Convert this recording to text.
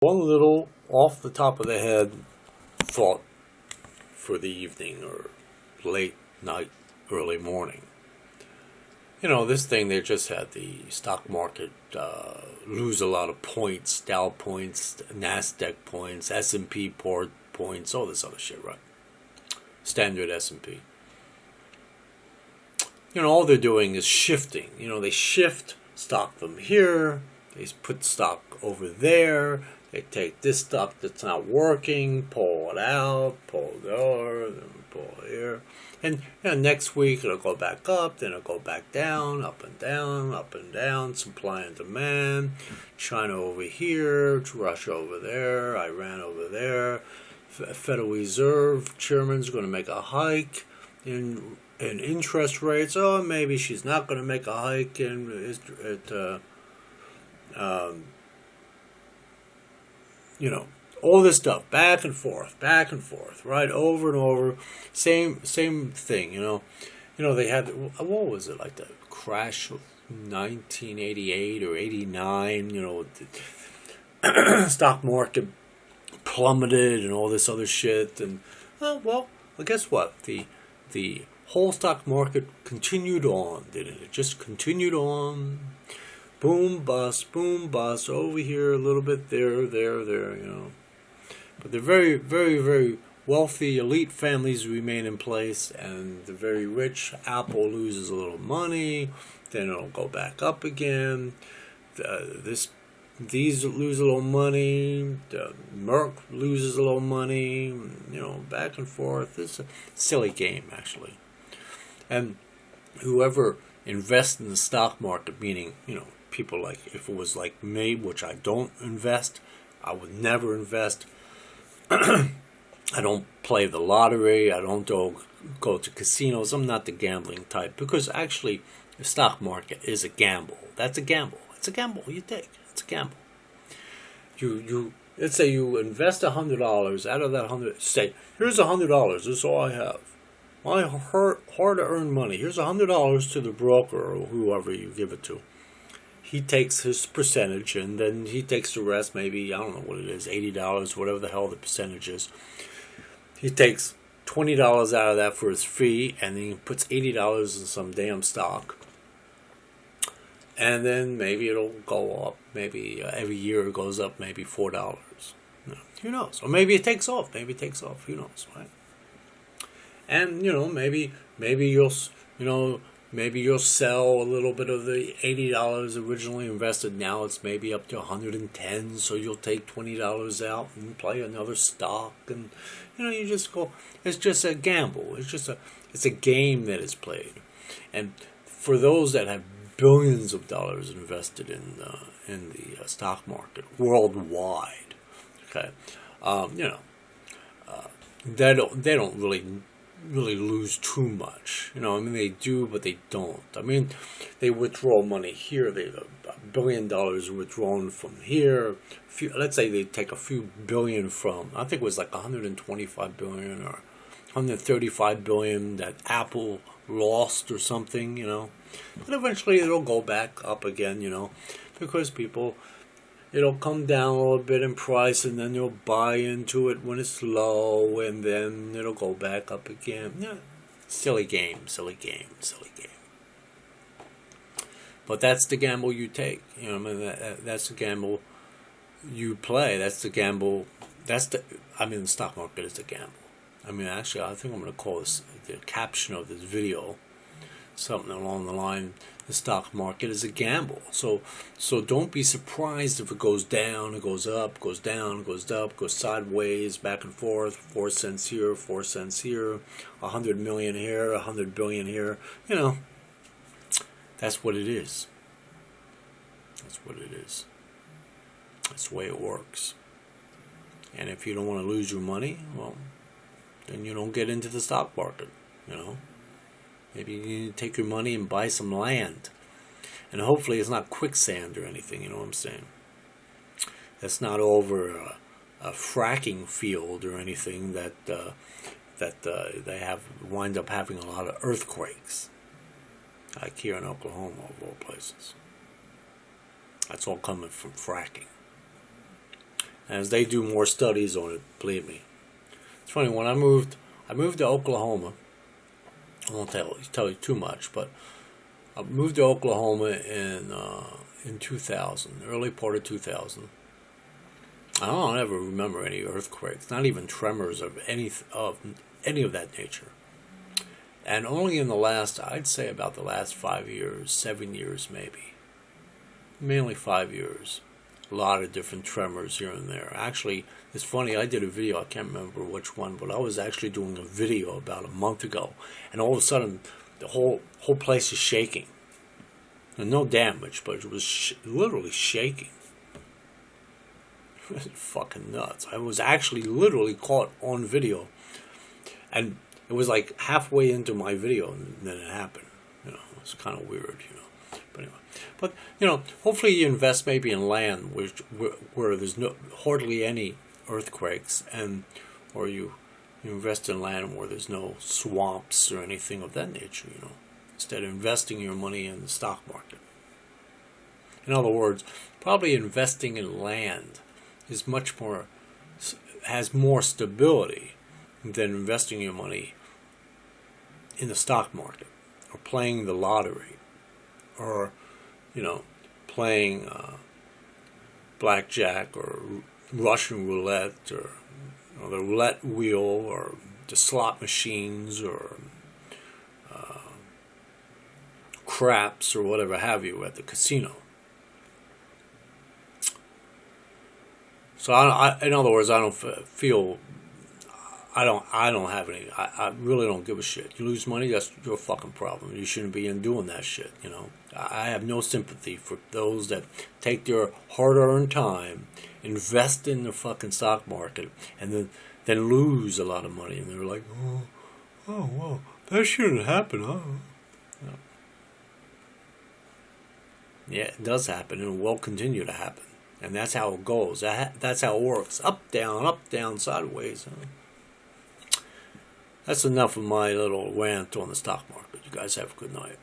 One little off the top of the head thought for the evening or late night, early morning. This thing, they just had the stock market lose a lot of points, Dow points, NASDAQ points, S&P points, all this other shit, right? Standard S&P. All they're doing is shifting. They shift stock from here, they put stock over there, they take this stock that's not working, pull it out, pull it over, then pull it here. And next week it'll go back up, then it'll go back down, up and down, up and down, supply and demand. China over here, Russia over there, Iran over there. Federal Reserve Chairman's going to make a hike in interest rates. Oh, maybe she's not going to make a hike all this stuff, back and forth, right, over and over, same thing. They had, what was it, like the crash of 1988 or 89? The stock market plummeted and all this other shit, and well, guess what? The whole stock market continued on, didn't it? It just continued on. Boom, bust, over here a little bit, there, But the very, very, very wealthy elite families remain in place, and the very rich, Apple loses a little money, then it'll go back up again. These lose a little money, Merck loses a little money, back and forth. It's a silly game, actually. And whoever invests in the stock market, meaning, people like, if it was like me, which I don't invest, I would never invest. I don't play the lottery. I don't go to casinos. I'm not the gambling type, because actually the stock market is a gamble. That's a gamble. It's a gamble you take. It's a gamble. You let's say you invest $100. Out of that $100, say, here's $100. This is all I have. My hard-earned money. Here's $100 to the broker or whoever you give it to. He takes his percentage, and then he takes the rest, maybe, I don't know what it is, $80, whatever the hell the percentage is. He takes $20 out of that for his fee, and then he puts $80 in some damn stock. And then maybe it'll go up. Maybe every year it goes up maybe $4. Who knows? Or maybe it takes off. Who knows, right? And, maybe you'll sell a little bit of the $80 originally invested. Now it's maybe up to $110, so you'll take $20 out and play another stock, and you just go. It's just a gamble. It's a game that is played, and for those that have billions of dollars invested in the stock market worldwide, okay, they don't really lose too much. They do, but they don't. They withdraw money here. They $1 billion withdrawn from here. Let's say they take a few billion from, I think it was like 125 billion or 135 billion that Apple lost or something, But eventually it'll go back up again, because people, it'll come down a little bit in price, and then you'll buy into it when it's low, and then it'll go back up again. Yeah, silly game. But that's the gamble you take. That's the gamble you play. That's the gamble. The stock market is a gamble. Actually, I think I'm going to call this, the caption of this video, something along the line, the stock market is a gamble. So don't be surprised if it goes down, it goes up, goes down, goes up, goes sideways, back and forth, 4 cents here, 4 cents here, 100 million here, 100 billion here. That's what it is. That's the way it works. And if you don't want to lose your money, well, then you don't get into the stock market, Maybe you need to take your money and buy some land. And hopefully it's not quicksand or anything, you know what I'm saying? It's not over a fracking field or anything that they wind up having a lot of earthquakes. Like here in Oklahoma, of all places. That's all coming from fracking. as they do more studies on it. Believe me. It's funny, when I moved to Oklahoma. I won't tell you too much, but I moved to Oklahoma in 2000, early part of 2000. I don't ever remember any earthquakes, not even tremors of any of that nature. And only in the last, I'd say about the last 5 years, 7 years maybe, mainly 5 years, a lot of different tremors here and there. Actually, it's funny, I did a video, I can't remember which one, but I was actually doing a video about a month ago, and all of a sudden, the whole place is shaking. And no damage, but it was literally shaking. It was fucking nuts. I was actually literally caught on video, and it was like halfway into my video, and then it happened. You know, it's kind of weird, you know. But anyway, hopefully you invest maybe in land where there's hardly any earthquakes, or you invest in land where there's no swamps or anything of that nature, you know, instead of investing your money in the stock market. In other words, probably investing in land is has more stability than investing your money in the stock market, or playing the lottery, or, you know, playing blackjack or Russian roulette, or the roulette wheel, or the slot machines, or craps, or whatever have you at the casino. So in other words, I don't feel. I don't have any. I really don't give a shit. You lose money, that's your fucking problem. You shouldn't be in doing that shit, you know. I have no sympathy for those that take their hard-earned time, invest in the fucking stock market, and then lose a lot of money. And they're like, oh, well, that shouldn't happen, huh? No. Yeah, it does happen, and it will continue to happen. And that's how it goes. That's how it works. Up, down, sideways. Huh? That's enough of my little rant on the stock market. You guys have a good night.